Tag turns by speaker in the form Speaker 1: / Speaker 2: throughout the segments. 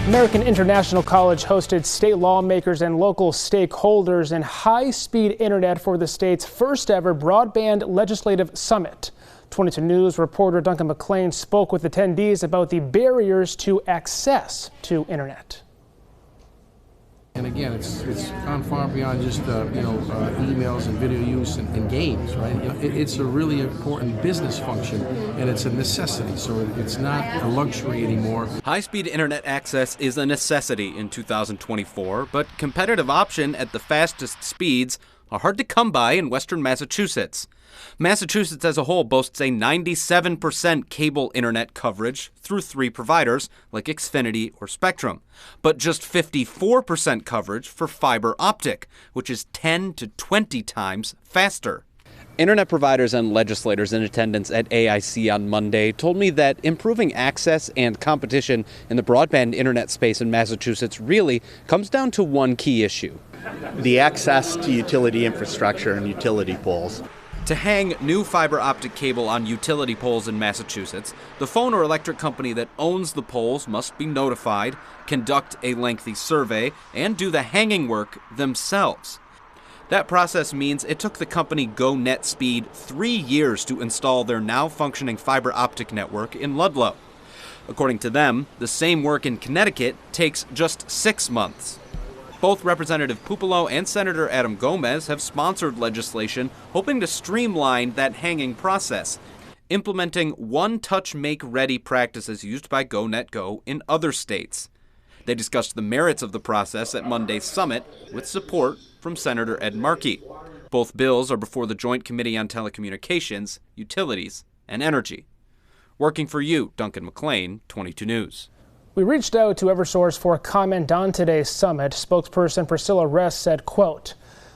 Speaker 1: American International College hosted state lawmakers and local stakeholders in high-speed internet for the state's first ever Broadband Legislative Summit. 22 News reporter Duncan McLean spoke with attendees about the barriers to access to internet.
Speaker 2: And again, it's gone far beyond just emails and video use and games, right? It's a really important business function, and it's a necessity. So it's not a luxury anymore.
Speaker 3: High-speed internet access is a necessity in 2024, but competitive option at the fastest speeds are hard to come by in western Massachusetts. Massachusetts as a whole boasts a 97% cable internet coverage through 3 providers like Xfinity or Spectrum, but just 54% coverage for fiber optic, which is 10 to 20 times faster. Internet providers and legislators in attendance at AIC on Monday told me that improving access and competition in the broadband internet space in Massachusetts really comes down to one key issue:
Speaker 4: the access to utility infrastructure and utility poles.
Speaker 3: To hang new fiber optic cable on utility poles in Massachusetts, the phone or electric company that owns the poles must be notified, conduct a lengthy survey, and do the hanging work themselves. That process means it took the company GoNetspeed 3 years to install their now functioning fiber optic network in Ludlow. According to them, the same work in Connecticut takes just 6 months. Both Representative Pupolo and Senator Adam Gomez have sponsored legislation hoping to streamline that hanging process, implementing one-touch make-ready practices used by GoNetGo in other states. They discussed the merits of the process at Monday's summit with support from Senator Ed Markey. Both bills are before the Joint Committee on Telecommunications, Utilities, and Energy. Working for you, Duncan McLean, 22 News.
Speaker 1: We reached out to Eversource for a comment on today's summit. Spokesperson Priscilla Rest said, quote,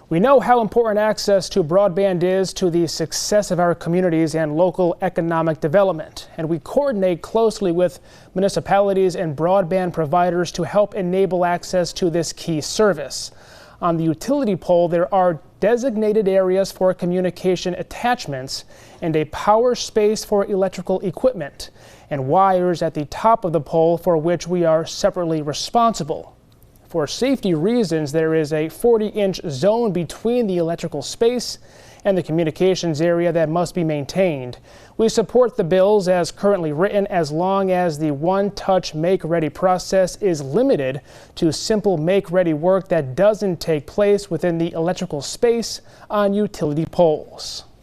Speaker 1: "We know how important access to broadband is to the success of our communities and local economic development, and we coordinate closely with municipalities and broadband providers to help enable access to this key service. On the utility pole, there are designated areas for communication attachments and a power space for electrical equipment, and wires at the top of the pole for which we are separately responsible. For safety reasons, there is a 40-inch zone between the electrical space and the communications area that must be maintained. We support the bills as currently written as long as the one-touch make-ready process is limited to simple make-ready work that doesn't take place within the electrical space on utility poles."